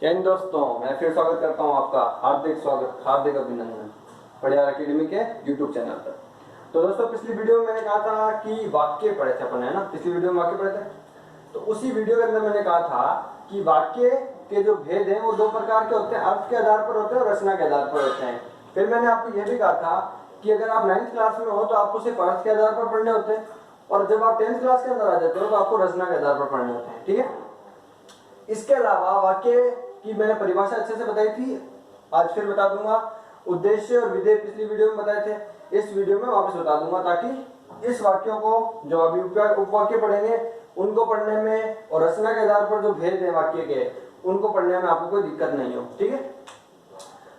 जय हिंद दोस्तों, मैं फिर स्वागत करता हूं आपका। हार्दिक स्वागत, हार्दिक अभिनंदन पढ़ियार अकेडमी के यूट्यूब चैनल पर। तो दोस्तों, पिछली वीडियो में मैंने कहा था कि वाक्य पढ़े थे अपन, है ना। पिछली वीडियो में वाक्य पढ़े थे, तो उसी वीडियो के अंदर मैंने कहा था कि वाक्य के जो भेद हैं वो दो प्रकार के होते हैं, अर्थ के आधार पर होते हैं और रचना के आधार पर होते हैं। फिर मैंने आपको यह भी कहा था कि अगर आप 9th क्लास में हो तो आपको सिर्फ अर्थ के आधार पर पढ़ने होते हैं, और जब आप 10th क्लास के अंदर आ जाते हो तो आपको रचना के आधार पर पढ़ने होते हैं, ठीक है। इसके अलावा वाक्य की मैंने परिभाषा अच्छे से बताई थी, आज फिर बता दूंगा। उद्देश्य और विधेय पिछली वीडियो में बताए थे, इस वीडियो में वापस बता दूंगा, ताकि इस वाक्यों को जो अभी उपवाक्य पढ़ेंगे उनको पढ़ने में और रचना के आधार पर जो भेद है वाक्य के, उनको पढ़ने में आपको कोई दिक्कत नहीं हो, ठीक है।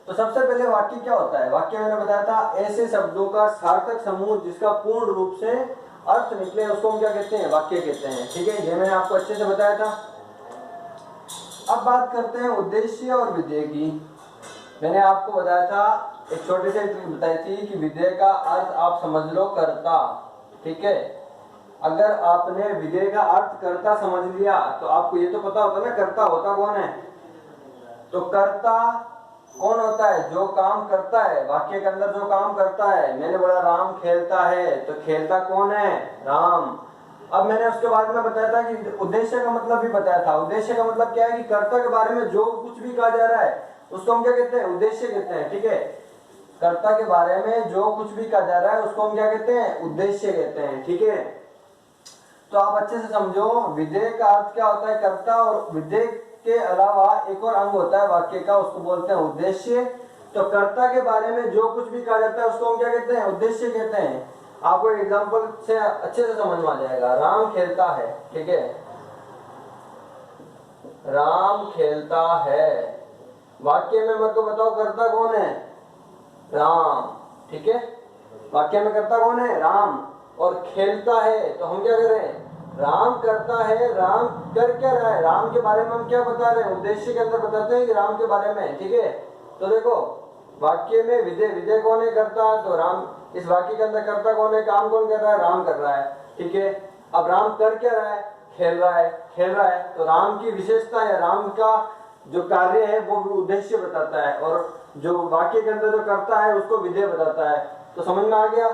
तो सबसे पहले वाक्य क्या होता है। वाक्य मैंने बताया था ऐसे शब्दों का सार्थक समूह जिसका पूर्ण रूप से अर्थ निकले, उसको हम क्या कहते हैं, वाक्य कहते हैं, ठीक है। ये मैंने आपको अच्छे से बताया था। अब बात करते हैं उद्देश्य और विधेय की। मैंने आपको बताया था, एक छोटी सी ट्रिक बताई थी कि विधेय का अर्थ आप समझ लो कर्ता, ठीक है। अगर आपने विधेय का अर्थ कर्ता समझ लिया तो आपको ये तो पता होता है ना कर्ता होता कौन है। तो कर्ता कौन होता है, जो काम करता है, वाक्य के अंदर जो काम करता है। मैंने बोला राम खेलता है, तो खेलता कौन है, राम। अब मैंने उसके बाद में बताया था कि उद्देश्य का मतलब भी बताया था। उद्देश्य का मतलब क्या है कि कर्ता के बारे में जो कुछ भी कहा जा रहा है उसको हम क्या कहते हैं, उद्देश्य कहते हैं, ठीक है। कर्ता के बारे में जो कुछ भी कहा जा रहा है उसको हम क्या कहते हैं, उद्देश्य कहते हैं, ठीक है। तो आप अच्छे से समझो, विधेय का अर्थ क्या होता है, कर्ता, और विधेय के अलावा एक और अंग होता है वाक्य का, उसको बोलते हैं उद्देश्य। तो कर्ता के बारे में जो कुछ भी कहा जाता है उसको हम क्या कहते हैं, उद्देश्य कहते हैं। आपको एग्जांपल से अच्छे से समझ में आ जाएगा। राम खेलता है, ठीक है, राम खेलता है। वाक्य में मेरे को बताओ कर्ता कौन है, राम, ठीक है। वाक्य में कर्ता कौन है, राम, और खेलता है तो हम क्या कर रहे हैं, राम करता है। राम कर क्या रहा है, राम के बारे में हम क्या बता रहे हैं, उद्देश्य के अंदर बताते हैं कि राम के बारे में, ठीक है। तो देखो वाक्य में विधेय, विधेय कौन है, करता, तो राम। इस वाक्य के अंदर कर्ता कौन है, काम कौन कर रहा है, राम कर रहा है, ठीक है। अब राम कर क्या रहा है, खेल रहा है, खेल रहा है। तो राम की विशेषता है, राम का जो कार्य है वो भी उद्देश्य बताता है, और जो वाक्य के अंदर जो करता है उसको विधेय बताता है। तो समझ में आ गया।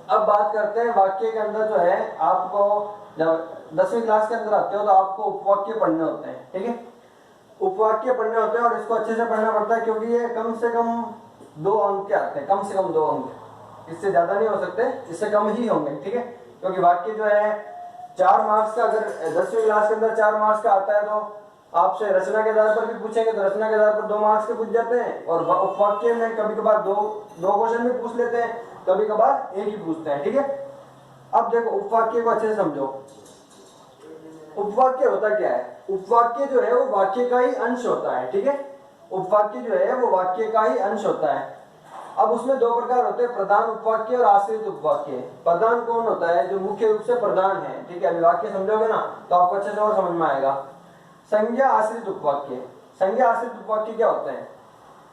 अब बात करते हैं वाक्य के अंदर जो है, आपको जब 10वीं क्लास के अंदर आते हो तो आपको उपवाक्य पढ़ने होते हैं, ठीक है। उपवाक्य पढ़ने होते हैं और इसको अच्छे से पढ़ना पड़ता है, क्योंकि ये कम से कम 2 अंक के आते हैं, कम से कम 2 अंक, इससे ज्यादा नहीं हो सकते, इससे कम ही होंगे, ठीक है। क्योंकि वाक्य जो है 4 मार्क्स का, अगर 10वीं क्लास के अंदर 4 मार्क्स का आता है तो आपसे रचना के आधार पर भी पूछेंगे तो रचना के आधार पर 2 मार्क्स के पूछ जाते हैं, और उपवाक्य में कभी कभार दो क्वेश्चन भी पूछ लेते हैं, कभी कभार एक ही पूछते हैं, ठीक है। अब देखो उपवाक्य को अच्छे से समझो। उपवाक्य होता क्या है, उपवाक्य जो है वो वाक्य का ही अंश होता है, ठीक है। उपवाक्य जो है वो वाक्य का ही अंश होता है। अब उसमें 2 प्रकार होते हैं, प्रधान उपवाक्य और आश्रित उपवाक्य। प्रधान कौन होता है, जो मुख्य रूप से प्रधान है, ठीक है। अभी वाक्य समझोगे ना तो आपको अच्छे से और समझ में आएगा। संज्ञा आश्रित उपवाक्य। संज्ञा आश्रित उपवाक्य क्या होते हैं,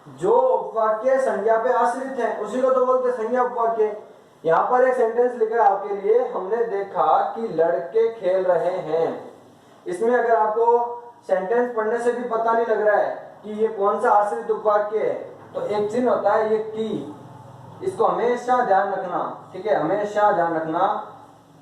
जो उपवाक्य संज्ञा पे आश्रित है उसी को तो बोलते हैं संज्ञा उपवाक्य। यहाँ पर एक सेंटेंस लिखा है आपके लिए, हमने देखा कि लड़के खेल रहे हैं। इसमें अगर आपको सेंटेंस पढ़ने से भी पता नहीं लग रहा है कि ये कौन सा आश्रित उपवाक्य है, तो एक चिन्ह होता है ये की, इसको हमेशा ध्यान रखना, ठीक है, हमेशा ध्यान रखना।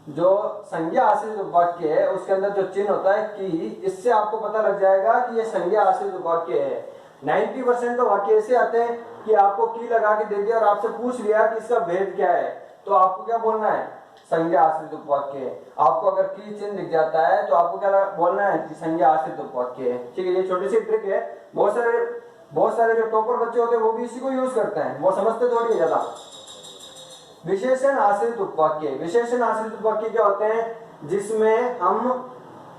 जो संज्ञा आश्रित उपवाक्य है उसके अंदर जो चिन्ह होता है की, इससे आपको पता लग जाएगा कि ये संज्ञा आश्रित उपवाक्य है। 90% तो वाक्य ऐसे आते हैं कि आपको की लगा के दे दिया और आपसे पूछ लिया कि इसका भेद क्या है, तो आपको क्या बोलना है, संज्ञा आश्रित उपवाक्य। आपको अगर की चिन्ह दिख जाता है तो आपको क्या बोलना है कि संज्ञा आश्रित उपवाक्य है, ठीक है। ये छोटी सी ट्रिक है, बहुत सारे जो टॉपर बच्चे होते हैं वो भी इसी को यूज करते हैं, वो समझते थोड़ी ज्यादा। विशेषण आश्रित उपवाक्य। विशेषण आश्रित उपवाक्य क्या होते हैं, जिसमें हम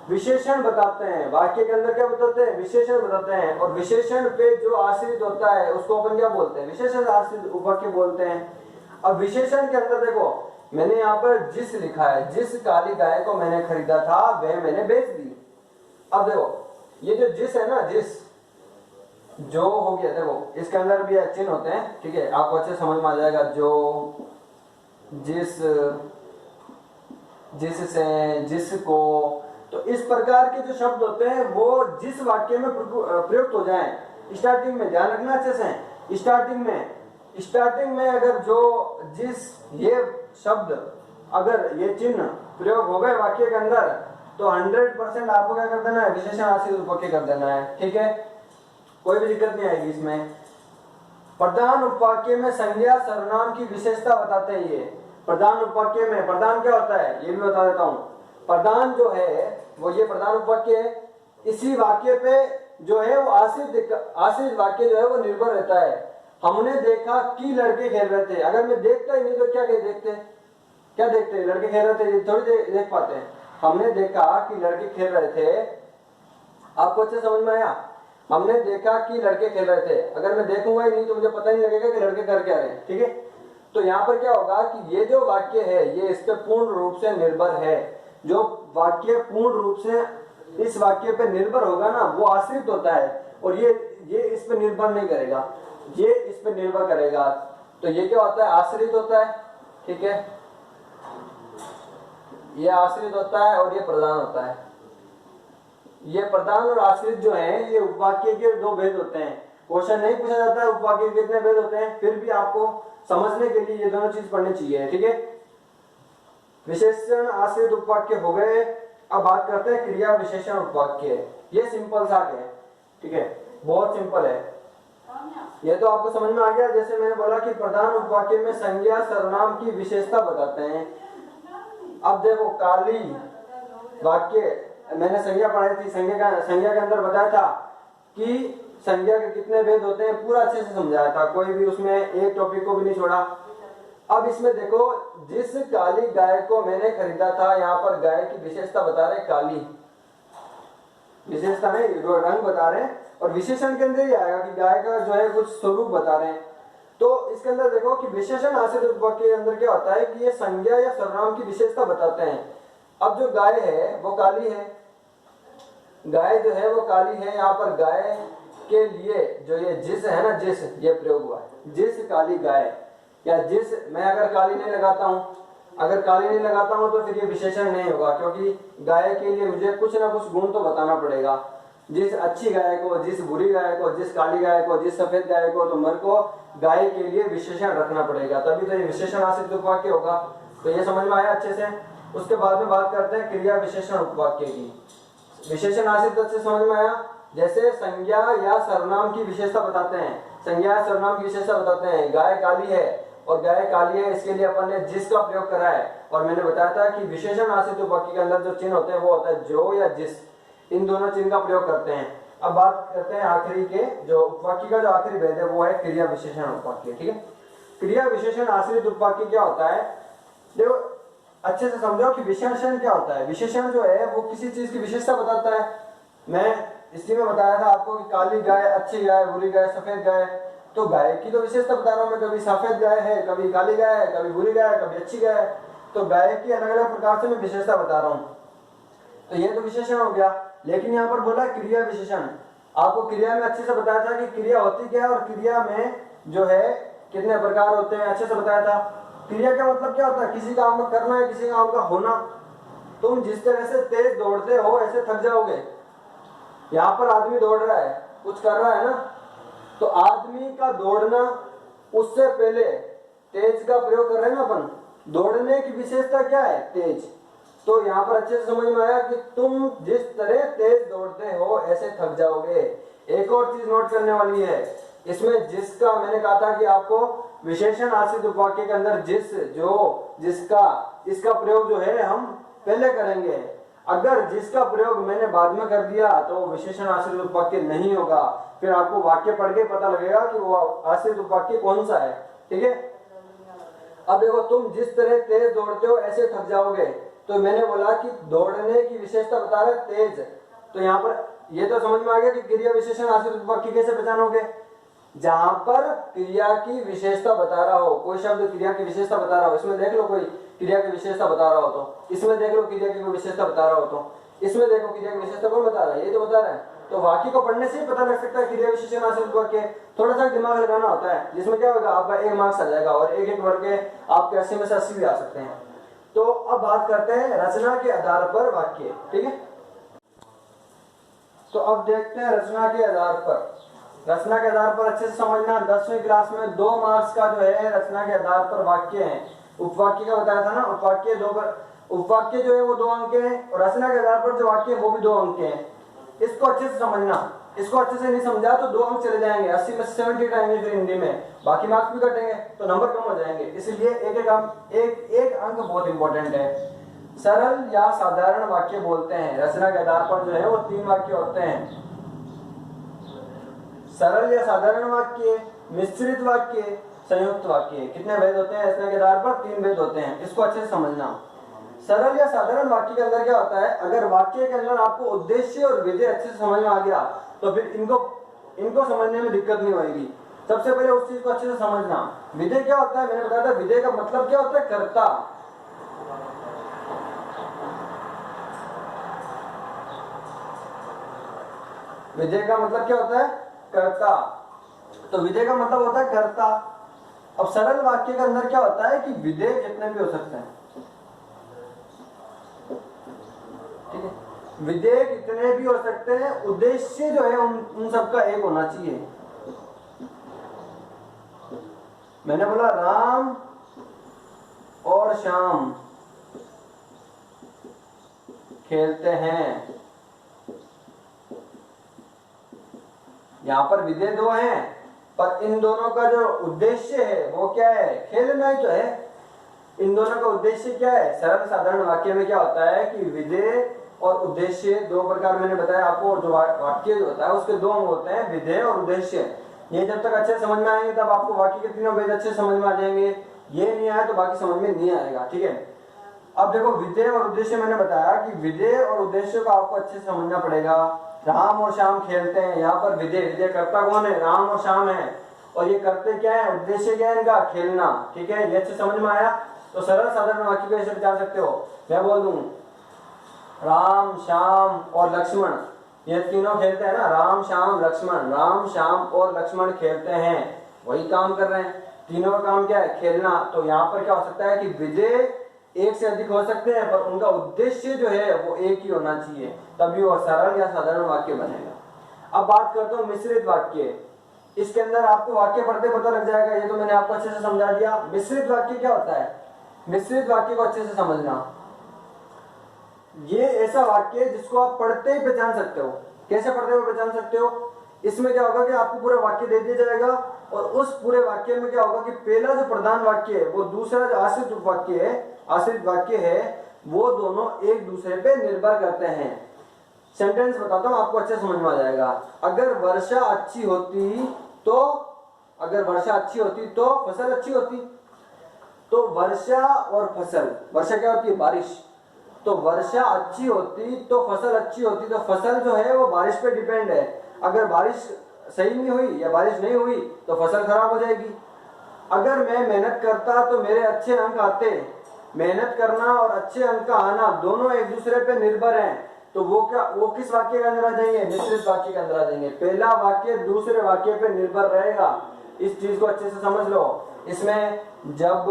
विशेषण बताते हैं, वाक्य के अंदर क्या बताते हैं, विशेषण बताते हैं, और विशेषण पे जो आश्रित होता है उसको अपन क्या बोलते हैं, विशेषण आश्रित उपवाक्य बोलते हैं। अब विशेषण के अंदर देखो, मैंने यहाँ पर जिस लिखा है, जिस काली गाय को मैंने खरीदा था वह मैंने बेच दी। अब देखो ये जो जिस है ना, जिस जो हो गया, देखो इसके अंदर भी चिन्ह होते हैं, ठीक है, आपको अच्छे समझ में आ जाएगा। जो, जिस, जिससे, जिसको, तो इस प्रकार के जो शब्द होते हैं वो जिस वाक्य में प्रयुक्त हो जाएं, स्टार्टिंग में ध्यान रखना अच्छे से, स्टार्टिंग में अगर जो जिस ये शब्द अगर ये चिन्ह प्रयोग हो गए वाक्य के अंदर तो 100% आपको क्या कर देना है, विशेषण आश्रित उपवाक्य कर देना है। ठीक है, कोई भी दिक्कत नहीं आएगी इसमें। प्रधान उपवाक्य में संज्ञा सर्वनाम की विशेषता बताते हैं। ये प्रधान उपवाक्य में प्रधान क्या होता है ये भी बता देता हूं। प्रधान जो है वो ये प्रधान उपवाक्य है, इसी वाक्य पे जो है वो आश्रित वाक्य जो है वो निर्भर रहता है। हमने देखा कि लड़के खेल रहे थे, अगर मैं देखता ही नहीं तो क्या देखते लड़के खेल रहे थे थोड़ी देख पाते हैं। हमने देखा कि लड़के खेल रहे थे, आपको अच्छे समझ में आया? हमने देखा कि लड़के खेल रहे थे, अगर मैं देखूंगा ही नहीं तो मुझे पता नहीं लगेगा कि लड़के कर क्या रहे हैं। ठीक है, तो यहाँ पर क्या होगा कि ये जो वाक्य है ये इस पर पूर्ण रूप से निर्भर है। जो वाक्य पूर्ण रूप से इस वाक्य पे निर्भर होगा ना वो आश्रित होता है, और ये इस पे निर्भर नहीं करेगा, ये इस पे निर्भर करेगा। तो ये क्या होता है, आश्रित होता है। ठीक है, ये आश्रित होता है और ये प्रधान होता है। ये प्रधान और आश्रित जो है ये उपवाक्य के दो भेद होते हैं। क्वेश्चन नहीं पूछा जाता है उपवाक्य के कितने भेद होते हैं, फिर भी आपको समझने के लिए ये दोनों चीज पढ़नी चाहिए। ठीक है, विशेषण आश्रित उपवाक्य हो गए। अब बात करते हैं क्रिया विशेषण उपवाक्य। ये सिंपल सा है। ठीक है, बहुत सिंपल है। ये तो आपको समझ में आ गया। जैसे मैंने बोला कि प्रधान उपवाक्य में संज्ञा सर्वनाम की विशेषता बताते हैं। अब देखो काली वाक्य मैंने संज्ञा पढ़ाई थी, संज्ञा के अंदर बताया था कि संज्ञा के कितने भेद होते हैं, पूरा अच्छे से समझाया था, कोई भी उसमें एक टॉपिक को भी नहीं छोड़ा। अब इसमें देखो, जिस काली गाय को मैंने खरीदा था, यहाँ पर गाय की विशेषता बता रहे, काली विशेषता नहीं रंग बता रहे हैं, और विशेषण के अंदर ही आएगा कि गाय का जो है कुछ स्वरूप बता रहे हैं। तो इसके अंदर देखो कि विशेषण आश्रित उपवाक्य के अंदर क्या होता है कि ये संज्ञा या सर्वनाम की विशेषता बताते हैं। अब जो गाय है वो काली है, गाय जो है वो काली है। यहाँ पर गाय के लिए जो ये जिस है ना, जिस ये प्रयोग हुआ है, जिस काली गाय, या जिस मैं अगर काली नहीं लगाता हूँ तो फिर ये विशेषण नहीं होगा, क्योंकि गाय के लिए मुझे कुछ ना कुछ गुण तो बताना पड़ेगा। जिस अच्छी गाय को, जिस बुरी गाय को, जिस काली गाय को, जिस सफेद गाय को, तो मेरे को गाय के लिए विशेषण रखना पड़ेगा, तभी तो ये विशेषण आश्रित उपवाक्य होगा। तो ये समझ में आया अच्छे से। उसके बाद में बात करते हैं क्रिया विशेषण उपवाक्य की। विशेषण आश्रित अच्छे समझ में आया। जैसे संज्ञा या सर्वनाम की विशेषता बताते हैं, संज्ञा या सर्वनाम की विशेषता बताते हैं। गाय काली है और गाय काली है, इसके लिए अपन ने जिस का प्रयोग करा है, और मैंने बताया था कि विशेषण आश्रित उपवाक्य के अंदर जो चिन्ह होते हैं वो होता है जो या जिस, इन दोनों चिन्ह का प्रयोग करते हैं। अब बात करते हैं आखिरी के, जो उपवाक्य का जो आखिरी भेद है वो है क्रिया विशेषण उपवाक्य। ठीक है, क्रिया विशेषण आश्रित उपवाक्य क्या होता है, देखो अच्छे से समझो कि विशेषण क्या होता है। विशेषण जो है वो किसी चीज की विशेषता बताता है। मैं इसी में बताया था आपको कि काली गाय, अच्छी गाय, बुरी गाय, सफेद गाय, तो गाय की तो विशेषता बता रहा हूँ मैं, कभी सफेद गाय है, कभी काली गाय है, कभी बुरी गाय है, कभी अच्छी गाय है, तो गाय की अलग अलग प्रकार से मैं विशेषता बता रहा हूँ। तो ये तो विशेषण हो गया। लेकिन यहाँ पर बोला क्रिया विशेषण, आपको क्रिया में अच्छे से बताया था कि क्रिया होती क्या है और क्रिया में जो है कितने प्रकार होते हैं, अच्छे से बताया था। क्रिया का मतलब क्या होता है, किसी काम में करना है, किसी काम का होना। तुम जिस तरह से तेज दौड़ते हो ऐसे थक जाओगे। यहाँ पर आदमी दौड़ रहा है, कुछ कर रहा है ना, तो आदमी का दौड़ना, उससे पहले तेज का प्रयोग कर रहे हैं ना अपन। दौड़ने की विशेषता क्या है, तेज। तो यहाँ पर अच्छे से समझ में आया कि तुम जिस तरह तेज दौड़ते हो ऐसे थक जाओगे। एक और चीज नोट करने वाली है इसमें, जिसका मैंने कहा था कि आपको विशेषण आश्रित उपवाक्य के अंदर जिस, जो, जिसका, इसका प्रयोग जो है हम पहले करेंगे। अगर जिसका प्रयोग मैंने बाद में कर दिया तो विशेषण आश्रित उपवाक्य नहीं होगा। फिर आपको वाक्य पढ़ के पता लगेगा कि वो आश्रित उपवाक्य कौन सा है। ठीक है, अब देखो, तुम जिस तरह तेज दौड़ते हो ऐसे थक जाओगे, तो मैंने बोला कि दौड़ने की विशेषता बता रहे तेज। तो यहाँ पर ये तो समझ में आ गया कि क्रिया विशेषण आश्रित उपवाक्य कैसे पहचानोगे, जहां पर क्रिया की विशेषता बता रहा हो, कोई शब्द क्रिया की विशेषता बता रहा हो, इसमें देख लो कोई क्रिया की विशेषता बता रहा हो, तो इसमें देख लो क्रिया की कोई विशेषता बता रहा हो, तो इसमें देखो क्रिया की विशेषता कौन बता रहा है, ये तो बता रहा है। तो वाक्य को पढ़ने से ही पता लग सकता है क्रिया विशेषण आश्रित उपवाक्य। थोड़ा सा दिमाग लगाना होता है, जिसमें क्या होगा, आपका 1 मार्क्स आ जाएगा और एक वर्ग के आपके 80 में से 80 भी आ सकते हैं। तो अब बात करते हैं रचना के आधार पर वाक्य। ठीक है, तो अब देखते हैं रचना के आधार पर। रचना के आधार पर अच्छे से समझना, 10वीं क्लास में 2 मार्क्स का जो है रचना के आधार पर वाक्य है। उपवाक्य का बताया था ना, उपवाक्य जो है वो 2 अंक के हैं और रचना के आधार पर जो वाक्य है वो भी 2 अंक के हैं। इसको अच्छे से समझना, इसको अच्छे से नहीं समझा तो 2 अंक चले जाएंगे, 80 में से 70 आएंगे फिर हिंदी में, बाकी मार्क्स भी कटेंगे तो नंबर कम हो जाएंगे। इसलिए एक अंक बहुत इंपॉर्टेंट है। सरल या साधारण वाक्य बोलते हैं, रचना के आधार पर जो है वो 3 वाक्य होते हैं। सरल या साधारण वाक्य, मिश्रित वाक्य, संयुक्त वाक्य। कितने भेद होते हैं रचना के आधार पर? 3 भेद होते हैं, इसको अच्छे से समझना। सरल या साधारण वाक्य के अंदर क्या होता है, अगर वाक्य के अंदर आपको उद्देश्य और विधेय अच्छे से समझ में आ गया तो फिर इनको समझने में दिक्कत नहीं होगी। सबसे पहले उस चीज को अच्छे से समझना। विधेय क्या होता है, मैंने बताया था विधेय का मतलब क्या होता है, कर्ता। विधेय का मतलब क्या होता है, कर्ता। तो विधेय का मतलब होता है कर्ता। अब सरल वाक्य के अंदर क्या होता है कि विधेय कितने भी हो सकते हैं, ठीक है, विधेय कितने भी हो सकते हैं, उद्देश्य जो है उन सबका एक होना चाहिए। मैंने बोला राम और श्याम खेलते हैं, यहां पर विधेय 2 हैं पर इन दोनों का जो उद्देश्य है वो क्या है, खेलना ही तो है। इन दोनों का उद्देश्य क्या है। सरल साधारण वाक्य में क्या होता है कि विधेय और उद्देश्य 2 प्रकार मैंने बताया आपको। जो वाक्य जो होता है उसके 2 अंग होते हैं, विधेय और उद्देश्य। ये जब तक अच्छे समझ में आएंगे तब आपको वाक्य के तीनों भेद अच्छे समझ में आ जाएंगे। ये नहीं आया तो बाकी समझ में नहीं आएगा, ठीक है। अब देखो विधेय और उद्देश्य मैंने बताया कि विधेय और उद्देश्य को आपको अच्छे से समझना पड़ेगा। राम और श्याम खेलते हैं, यहाँ पर विधेय कर्ता कौन है, राम और श्याम है, और ये करते क्या है, उद्देश्य क्या है इनका, खेलना, ठीक है। ये अच्छे समझ में आया। तो सरल साधारण वाक्य को ऐसे बचा सकते हो। मैं बोल दूं राम श्याम और लक्ष्मण, ये तीनों खेलते हैं ना, राम श्याम लक्ष्मण, राम श्याम और लक्ष्मण खेलते हैं, वही काम कर रहे हैं। तीनों का काम क्या है, खेलना। तो यहाँ पर क्या हो सकता है कि विधेय एक से अधिक हो सकते हैं पर उनका उद्देश्य जो है वो एक ही होना चाहिए, तभी वो सरल या साधारण वाक्य बनेगा। अब बात करता हूँ मिश्रित वाक्य। इसके अंदर आपको वाक्य पढ़ते पता लग जाएगा, ये तो मैंने आपको अच्छे से समझा दिया। मिश्रित वाक्य क्या होता है, मिश्रित वाक्य को अच्छे से समझना। ये ऐसा वाक्य है जिसको आप पढ़ते ही पहचान सकते हो। कैसे पढ़ते हुए पहचान सकते हो, इसमें क्या होगा कि आपको पूरा वाक्य दे दिया जाएगा और उस पूरे वाक्य में क्या होगा कि पहला जो प्रधान वाक्य है वो दूसरा जो आश्रित वाक्य है वो दोनों एक दूसरे पे निर्भर करते हैं। सेंटेंस बताता हूं आपको अच्छे समझ में आ जाएगा। अगर वर्षा अच्छी होती तो फसल अच्छी होती। तो वर्षा और फसल, वर्षा क्या होती है, बारिश। तो वर्षा अच्छी होती तो फसल अच्छी होती। तो फसल जो है वो बारिश पे डिपेंड है। अगर बारिश सही नहीं हुई या बारिश नहीं हुई तो फसल खराब हो जाएगी। अगर मैं मेहनत करता तो मेरे अच्छे अंक आते। मेहनत करना और अच्छे अंक का आना दोनों एक दूसरे पे निर्भर हैं। तो वो किस वाक्य के अंदर आ जाएंगे, मिश्रित वाक्य के अंदर आ जाएंगे। पहला वाक्य दूसरे वाक्य पे निर्भर रहेगा। इस चीज को अच्छे से समझ लो। इसमें जब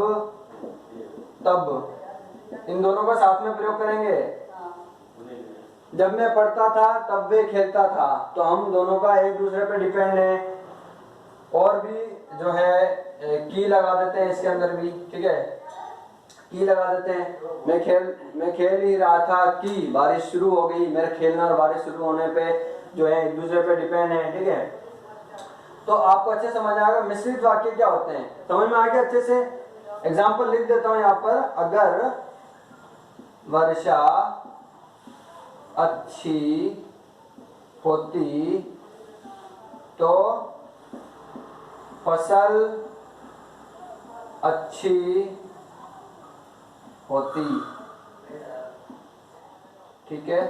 तब इन दोनों का साथ में प्रयोग करेंगे। जब मैं पढ़ता था तब वे खेलता था, तो हम दोनों का एक दूसरे पे डिपेंड है। और भी जो है की लगा देते हैं इसके अंदर भी, ठीक है, की लगा देते हैं। मैं खेल ही रहा था कि बारिश शुरू हो गई। मेरा खेलना और बारिश शुरू होने पे जो है एक दूसरे पे डिपेंड है, ठीक है। तो आपको अच्छे समझ आएगा मिश्रित वाक्य क्या होते हैं, समझ में आ गया अच्छे से। एग्जाम्पल लिख देता हूं यहाँ पर। अगर वर्षा अच्छी होती तो फसल अच्छी होती, ठीक है।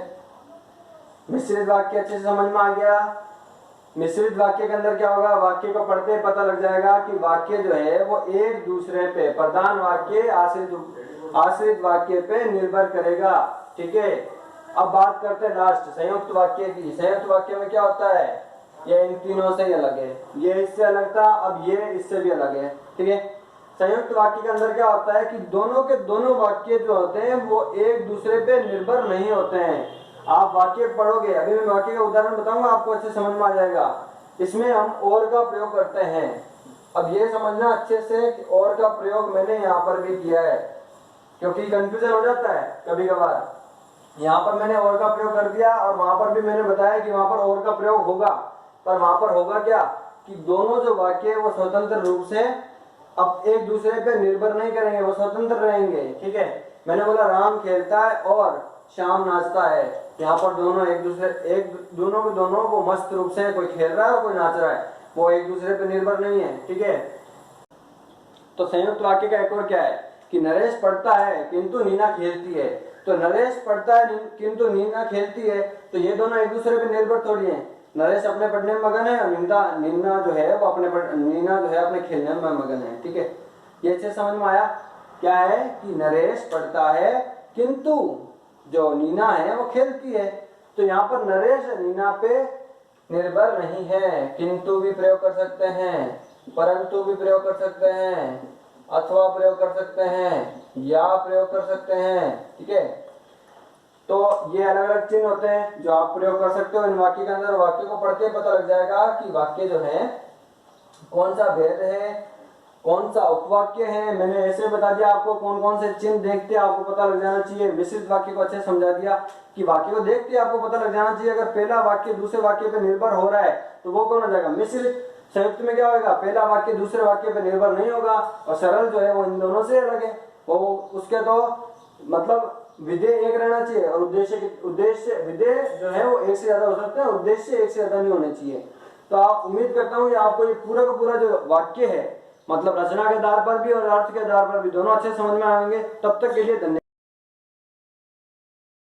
मिश्रित वाक्य अच्छे से समझ में आ गया। मिश्रित वाक्य के अंदर क्या होगा, वाक्य को पढ़ते पता लग जाएगा कि वाक्य जो है वो एक दूसरे पे, प्रधान वाक्य आश्रित वाक्य पे निर्भर करेगा, ठीक है। अब बात करते हैं लास्ट संयुक्त वाक्य की। संयुक्त वाक्य में क्या होता है, ये इन तीनों से ही अलग है। ये इससे अलग था, अब ये इससे भी अलग है, ठीक है। संयुक्त वाक्य के अंदर क्या होता है कि दोनों के दोनों वाक्य जो होते हैं वो एक दूसरे पे निर्भर नहीं होते हैं। आप वाक्य पढ़ोगे, अभी मैं वाक्य का उदाहरण बताऊंगा, आपको अच्छे समझ में आ जाएगा। इसमें हम और का प्रयोग करते हैं। अब ये समझना अच्छे से कि और का प्रयोग मैंने यहाँ पर भी किया है, क्योंकि कंफ्यूजन हो जाता है कभी कभार। यहाँ पर मैंने और का प्रयोग कर दिया और वहां पर भी मैंने बताया कि वहां पर और का प्रयोग होगा, पर वहां पर होगा क्या कि दोनों जो वाक्य है वो स्वतंत्र रूप से अब एक दूसरे पे निर्भर नहीं करेंगे, वो स्वतंत्र रहेंगे। ठीक है, मैंने बोला राम खेलता है और श्याम नाचता है। यहाँ पर दोनों दोनों के दोनों वो मस्त रूप से, कोई खेल रहा है और कोई नाच रहा है, वो एक दूसरे पे निर्भर नहीं है। ठीक है, तो संयुक्त वाक्य का एक और क्या है कि नरेश पढ़ता है किंतु नीना खेलती है। तो नरेश पढ़ता है किंतु नीना खेलती है, तो ये दोनों एक दूसरे पे निर्भर थोड़ी है। नरेश अपने पढ़ने में मगन है और नीना जो है वो नीना जो है अपने खेलने में मगन है। ठीक है, ये अच्छे समझ में आया। क्या है कि नरेश पढ़ता है किंतु जो नीना है वो खेलती है। तो यहाँ पर नरेश नीना पे निर्भर नहीं है। किंतु भी प्रयोग कर सकते हैं, परंतु भी प्रयोग कर सकते हैं, अथवा प्रयोग कर सकते हैं, या प्रयोग कर सकते हैं। ठीक है, तो ये अलग अलग चिन्ह होते हैं जो आप प्रयोग कर सकते हो इन वाक्य के अंदर। वाक्य को पढ़ते पता लग जाएगा कि वाक्य जो है कौन सा भेद है, कौन सा उपवाक्य है। मैंने ऐसे बता दिया आपको कौन कौन से चिन्ह देखते आपको पता लग जाना चाहिए। मिश्रित वाक्य को अच्छे समझा दिया कि वाक्य को देखते आपको पता लग जाना चाहिए अगर पहला वाक्य दूसरे वाक्य पे निर्भर हो रहा है तो वो कौन हो जाएगा, मिश्रित। संयुक्त में क्या होगा, पहला वाक्य दूसरे वाक्य पे निर्भर नहीं होगा, और सरल जो है वो इन दोनों से अलग है। वो उसके तो मतलब विधेय एक रहना चाहिए और उद्देश्य विधेय जो है वो एक से ज्यादा हो सकते हैं, उद्देश्य एक से ज्यादा नहीं होने चाहिए। तो आप उम्मीद करता हूँ कि आपको ये पूरा का पूरा जो वाक्य है मतलब रचना के आधार पर भी और अर्थ के आधार पर भी दोनों अच्छे समझ में आएंगे। तब तक के लिए धन्यवाद।